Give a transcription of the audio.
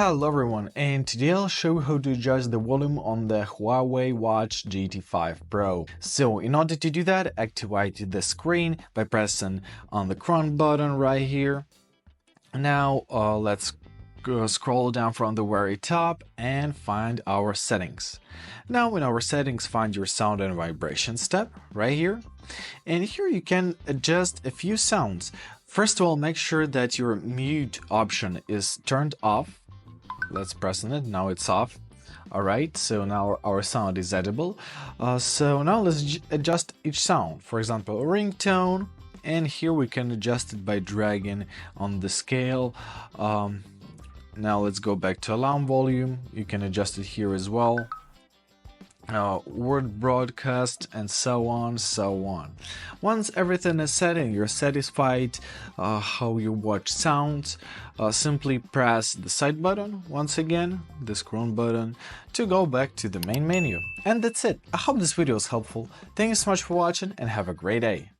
Hello everyone, and today I'll show you how to adjust the volume on the Huawei Watch GT5 Pro. So in order to do that, activate the screen by pressing on the Chrome button right here. Now let's scroll down from the very top and find our settings. Now in our settings, find your sound and vibration step right here. And here you can adjust a few sounds. First of all, make sure that your mute option is turned off. Let's press on it. Now it's off. Alright, so now our sound is edible. So now let's adjust each sound. For example, a ringtone. And here we can adjust it by dragging on the scale. Now let's go back to alarm volume. You can adjust it here as well. Word broadcast, and so on. Once everything is set and you're satisfied how your watch sounds, simply press the side button once again, the Chrome button, to go back to the main menu. And that's it. I hope this video was helpful. Thank you so much for watching and have a great day.